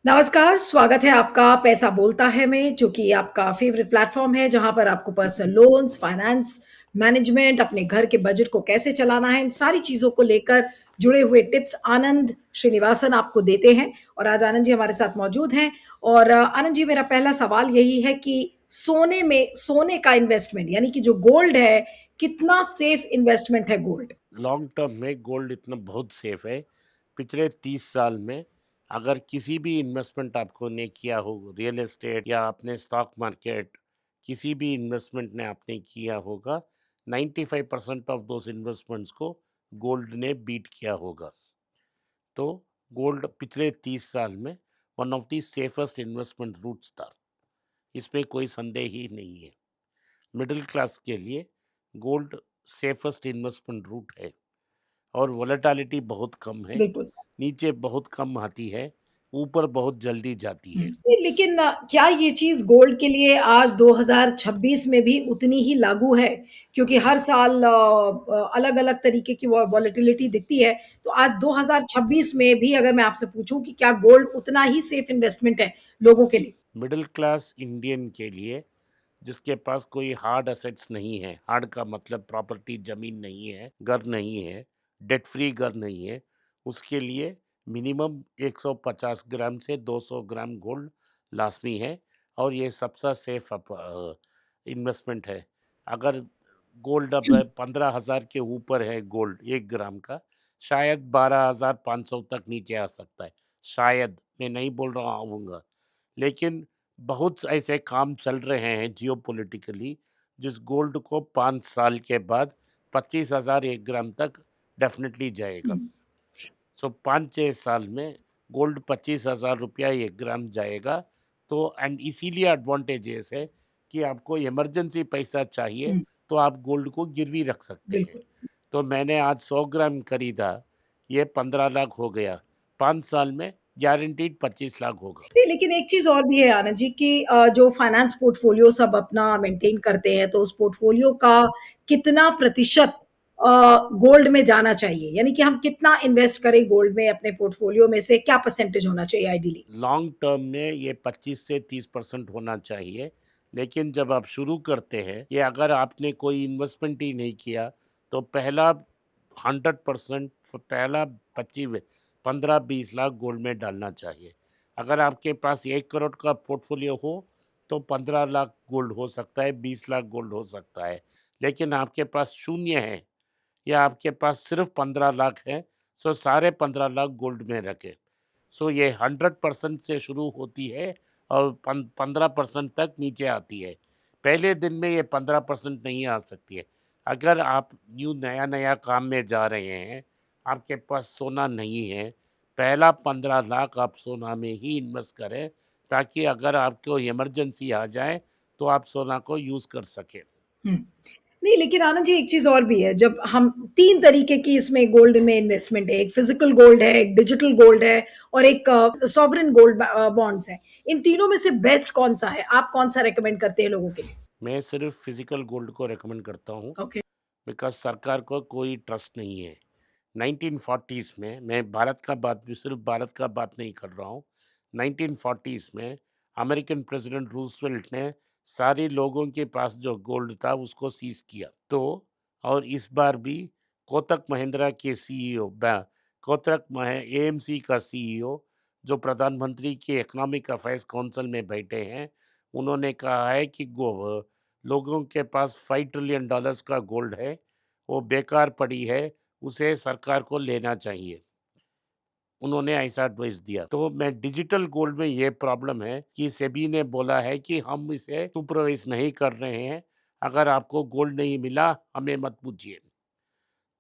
नमस्कार, स्वागत है आपका पैसा बोलता है में, जो कि आपका फ़ेवरेट प्लेटफ़ॉर्म है, जहाँ पर आपको पर्सनल लोन्स, फाइनेंस, मैनेजमेंट, अपने घर के बजट को कैसे चलाना है, इन सारी चीज़ों को लेकर जुड़े हुए टिप्स आनंद श्रीनिवासन आपको देते हैं। और आज आनंद जी हमारे साथ मौजूद हैं। और आनंद जी, मेरा पहला सवाल यही है कि सोने का इन्वेस्टमेंट यानी कि जो गोल्ड है, कितना सेफ इन्वेस्टमेंट है गोल्ड? लॉन्ग टर्म में गोल्ड इतना बहुत सेफ है। पिछले 30 साल में अगर किसी भी इन्वेस्टमेंट आपको ने किया हो, रियल एस्टेट या अपने स्टॉक मार्केट, किसी भी इन्वेस्टमेंट ने आपने किया होगा, 95% ऑफ दोज इन्वेस्टमेंट्स को गोल्ड ने बीट किया होगा। तो गोल्ड पिछले 30 साल में one of the safest investment routes था, इसमें कोई संदेह ही नहीं है। मिडिल क्लास के लिए गोल्ड सेफेस्ट इन्वेस्टमेंट रूट है और वोलेटिलिटी बहुत कम है, बिल्कुल। नीचे बहुत कम आती है, ऊपर बहुत जल्दी जाती है। नहीं, लेकिन क्या ये चीज़ गोल्ड के लिए आज 2026 में भी उतनी ही लागू है? क्योंकि हर साल अलग-अलग तरीके की वॉलेटिलिटी दिखती है, तो आज 2026 में भी अगर मैं आपसे पूछूँ कि क्या गोल्ड उतना ही सेफ इन्वेस्टमेंट है लोगों के लिए? मिडिल क्लास इंडियन के लिए, जिसके पास कोई हार्ड असेट्स नहीं है, हार्ड का मतलब प्रॉपर्टी, ज़मीन नहीं है, घर नहीं है, डेट फ्री घर नहीं है, उसके लिए मिनिमम 150 ग्राम से 200 ग्राम गोल्ड लाज़मी है और ये सबसे सेफ इन्वेस्टमेंट है। अगर गोल्ड अब 15,000 के ऊपर है गोल्ड 1 ग्राम का, शायद 12,500 तक नीचे आ सकता है, शायद, मैं नहीं बोल रहा आऊँगा। लेकिन बहुत ऐसे काम चल रहे हैं जियोपॉलिटिकली, जिस गोल्ड को 5 साल के बाद 25,000 1 ग्राम तक डेफ़िनेटली जाएगा। हुँ, सो 5-6 साल में गोल्ड 25,000 रुपया 1 ग्राम जाएगा। तो एंड इसीलिए एडवांटेजेस है कि आपको इमरजेंसी पैसा चाहिए, हुँ, तो आप गोल्ड को गिरवी रख सकते हैं। बिल्कुल। तो मैंने आज 100 ग्राम खरीदा, ये 15 लाख हो गया, 5 साल में गारंटीड 25 लाख होगा। नहीं, लेकिन एक चीज़ और भी है आनंद जी कि जो फाइनेंस पोर्टफोलियो सब अपना मेंटेन करते हैं, तो उस पोर्टफोलियो का कितना प्रतिशत गोल्ड में जाना चाहिए? यानी कि हम कितना इन्वेस्ट करें गोल्ड में अपने पोर्टफोलियो में से, क्या परसेंटेज होना चाहिए आइडियली? लॉन्ग टर्म में ये 25 से 30% होना चाहिए, लेकिन जब आप शुरू करते हैं, ये अगर आपने कोई इन्वेस्टमेंट ही नहीं किया, तो पहला 100% पहला 25 15-20 लाख गोल्ड में डालना चाहिए। अगर आपके पास 1 करोड़ का पोर्टफोलियो हो, तो 15 लाख गोल्ड हो सकता है, 20 लाख गोल्ड हो सकता है। लेकिन आपके पास शून्य है या आपके पास सिर्फ 15 लाख है, सो सारे 15 लाख गोल्ड में रखें। सो ये 100% से शुरू होती है और 15% तक नीचे आती है। पहले दिन में ये 15% नहीं आ सकती है। अगर आप न्यू नया-नया काम में जा रहे हैं, आपके पास सोना नहीं है, पहला 15 लाख आप सोना में ही इन्वेस्ट करें, ताकि अगर आपको इमरजेंसी आ जाए, तो आप सोना को यूज़ कर सकें। हुँ। नहीं, लेकिन आनंद जी एक चीज़ और भी है, जब हम 3 तरीके की इसमें गोल्ड में इन्वेस्टमेंट है, एक फिज़िकल गोल्ड है, एक डिजिटल गोल्ड है और एक सॉवरेन गोल्ड बॉन्ड्स हैं। इन तीनों में से बेस्ट कौन-सा है? आप कौन-सा रिकमेंड करते हैं लोगों के लिए? मैं सिर्फ़ फिज़िकल गोल्ड को रिकमेंड करता हूँ, ओके। बिकॉज़ सरकार को कोई ट्रस्ट नहीं है। 1940s में, मैं भारत का बात भी, सिर्फ भारत का बात नहीं कर रहा हूँ। 1940s में अमेरिकन प्रेसिडेंट रूज़वेल्ट ने सारे लोगों के पास जो गोल्ड था उसको सीज़ किया। तो और इस बार भी कोटक महिंद्रा के सीईओ कोटक एएमसी का सीईओ, जो प्रधानमंत्री के इकोनॉमिक अफेयर्स काउंसिल में बैठे हैं, उन्होंने कहा है कि लोगों के पास 5 ट्रिलियन डॉलर्स का गोल्ड है, वो बेकार पड़ी है, उसे सरकार को लेना चाहिए। उन्होंने ऐसा एडवाइस दिया। तो मैं डिजिटल गोल्ड में ये प्रॉब्लम है कि सेबी ने बोला है कि हम इसे सुपरवाइज़ नहीं कर रहे हैं। अगर आपको गोल्ड नहीं मिला, हमें मत पूछिए।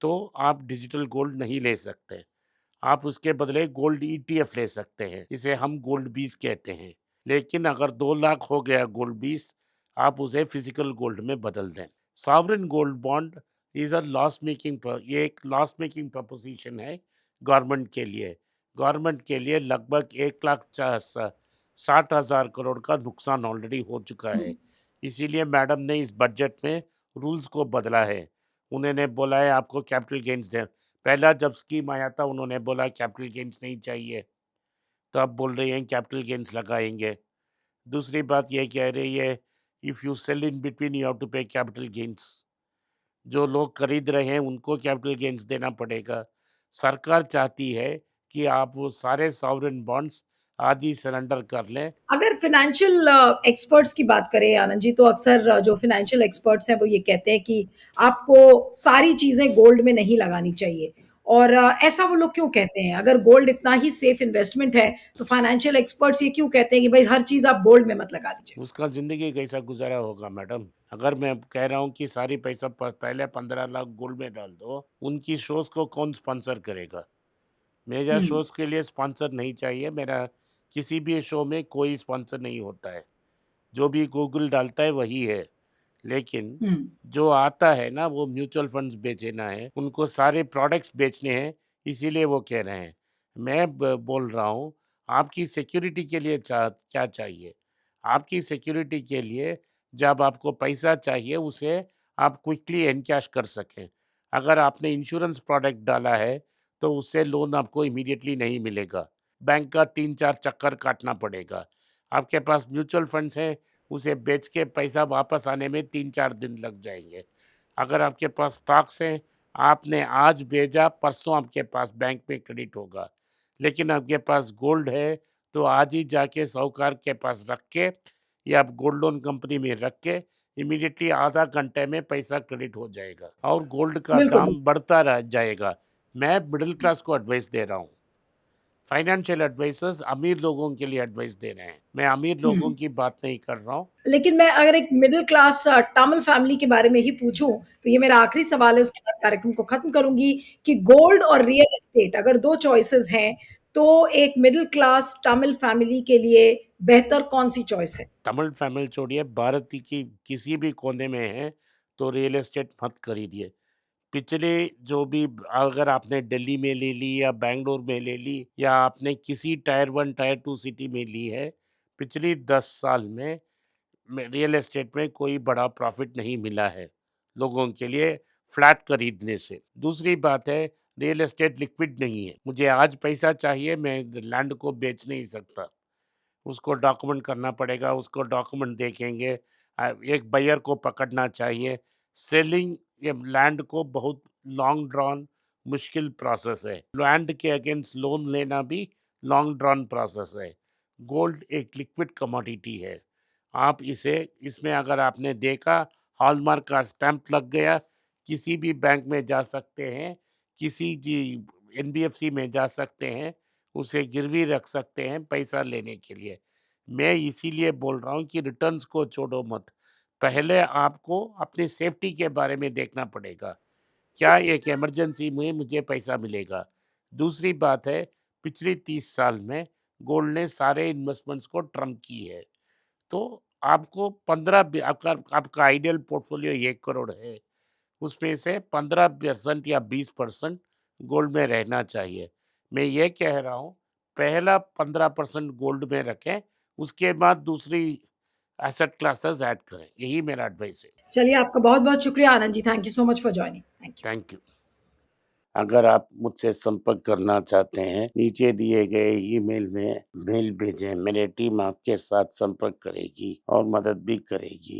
तो आप डिजिटल गोल्ड नहीं ले सकते। आप उसके बदले गोल्ड ईटीएफ ले सकते हैं। इसे हम गोल्ड बीस कहते हैं। लेकिन अगर 2 लाख हो गया गोल्ड बीस, आप उसे फिजिकल गोल्ड में बदल दें। Sovereign gold bond is a loss making ये एक लॉस मेकिंग प्रपोज़िशन है गवर्नमेंट के लिए। गवर्नमेंट के लिए लगभग 1,60,000 करोड़ का नुकसान ऑलरेडी हो चुका हुँ, है। इसीलिए मैडम ने इस बजट में रूल्स को बदला है। उन्होंने बोला है आपको कैपिटल गेन्स दें। पहला जब स्कीम आया था, उन्होंने बोला कैपिटल गेन्स नहीं चाहिए। तो आप बोल रहे हैं कैपिटल गेन्स लगाएँगे। दूसरी बात ये कह रही है, if you sell in between you have to pay capital gains. जो लोग खरीद रहे हैं उनको कैपिटल गेन्स देना पड़ेगा। सरकार चाहती है कि आप वो सारे सॉवरेन बॉन्ड्स आज ही सरेंडर कर लें। अगर फाइनेंशियल एक्सपर्ट्स की बात करें आनंद जी, तो अक्सर जो फाइनेंशियल एक्सपर्ट्स हैं वो ये कहते हैं कि आपको सारी चीजें गोल्ड में नहीं लगानी चाहिए। और ऐसा वो लोग क्यों कहते हैं? अगर गोल्ड इतना ही सेफ इन्वेस्टमेंट है तो फाइनेंशियल एक्सपर्ट्स ये क्यों कहते हैं कि भाई हर चीज आप गोल्ड में मत लगा दीजिए? उसका ज़िंदगी कैसा गुज़ारा होगा मैडम? अगर मैं कह रहा हूँ कि सारी पैसा पहले 15 लाख गोल्ड में डाल दो, उनकी शोज़ को कौन स्पॉन्सर करेगा? मेरा हम्म। शोज़ के लिए स्पॉन्सर नहीं चाहिए। मेरा किसी भी शो में कोई स्पॉन्सर नहीं होता है। जो भी गूगल डालता है वही है। लेकिन हम्म। जो आता है ना वो म्यूचुअल फंड्स बेचना है, उनको सारे प्रोडक्ट्स बेचने हैं, इसीलिए वो कह रहे हैं। मैं बोल रहा हूँ, आपकी सिक्योरिटी के लिए क्या चाहिए? आपकी सिक्योरिटी के लिए जब आपको पैसा चाहिए उसे आप क्विकली एनकैश कर सकें। अगर आपने इंश्योरेंस प्रोडक्ट डाला है तो उससे लोन आपको इमीडिएटली नहीं मिलेगा। बैंक का 3-4 चक्कर काटना पड़ेगा। आपके पास म्यूचुअल फंड्स हैं, उसे बेच के पैसा वापस आने में 3-4 दिन लग जाएँगे। अगर आपके पास स्टॉक्स हैं, आपने आज भेजा, परसों आपके पास बैंक में क्रेडिट होगा। लेकिन आपके पास गोल्ड है, तो आज ही जाके साहूकार के पास रख के या आप गोल्ड लोन कंपनी में रख के इमीडिएटली आधा घंटे में पैसा क्रेडिट हो जाएगा और गोल्ड का बिल्कुल दाम बिल्कुल। बढ़ता रह जाएगा। मैं मिडिल क्लास को एडवाइस दे रहा हूँ। फाइनेंशियल एडवाइजर्स अमीर लोगों के लिए एडवाइस दे रहे हैं। मैं अमीर लोगों हम्म। की बात नहीं कर रहा हूँ। लेकिन मैं अगर एक मिडिल क्लास तमिल फैमिली के बारे में ही पूछूं, तो ये मेरा आखिरी सवाल है, उसके बाद कार्यक्रम को खत्म करूंगी कि गोल्ड और रियल एस्टेट अगर दो चॉइसेस हैं, तो एक मिडिल क्लास तमिल फैमिली के लिए बेहतर कौन सी चॉइस है? तमिल फैमिली छोड़िए, भारत की किसी भी कोने में है तो रियल एस्टेट मत खरीदिए। पिछले जो भी, अगर आपने दिल्ली में ले ली या बैंगलोर में ले ली या आपने किसी टायर 1 टायर 2 सिटी में ली है, पिछली 10 साल में रियल एस्टेट में कोई बड़ा प्रॉफिट नहीं मिला है लोगों के लिए फ्लैट खरीदने से। दूसरी बात है, रियल एस्टेट लिक्विड नहीं है। मुझे आज पैसा चाहिए, मैं लैंड को बेच नहीं सकता। उसको डॉक्यूमेंट करना पड़ेगा, उसको डॉक्यूमेंट देखेंगे। एक बायर को पकड़ना चाहिए। सेलिंग ये लैंड को बहुत लॉन्ग ड्रॉन मुश्किल प्रोसेस है। लैंड के अगेंस्ट लोन लेना भी लॉन्ग ड्रॉन प्रोसेस है। गोल्ड एक लिक्विड कमोडिटी है। आप इसे इसमें अगर आपने देखा, हॉलमार्क का स्टैंप लग गया, किसी भी बैंक में जा सकते हैं, किसी जी एनबीएफसी में जा सकते हैं, उसे गिरवी रख सकते हैं पैसा लेने के लिए। मैं इसीलिए बोल रहा हूँ कि रिटर्न्स को छोड़ो मत। पहले आपको अपनी सेफ्टी के बारे में देखना पड़ेगा। क्या एक इमरजेंसी में मुझे पैसा मिलेगा? दूसरी बात है, पिछली 30 साल में गोल्ड ने सारे इन्वेस्टमेंट्स को ट्रम्प की है। तो आपको 15 आपका आपका आइडियल पोर्टफोलियो 1 करोड़ है, उसमें से 15% या 20% गोल्ड में रहना चाहिए। मैं ये कह रहा हूँ, पहला 15% गोल्ड में रखें, उसके बाद दूसरी एसेट क्लासेस ऐड करें। यही मेरा एडवाइस है। चलिए, आपका बहुत बहुत शुक्रिया Anand ji. Thank you so much for joining. Thank you. Thank you. अगर आप मुझसे संपर्क करना चाहते हैं, नीचे दिए गए ईमेल में मेल भेजें। मेरी टीम आपके साथ संपर्क करेगी और मदद भी करेगी।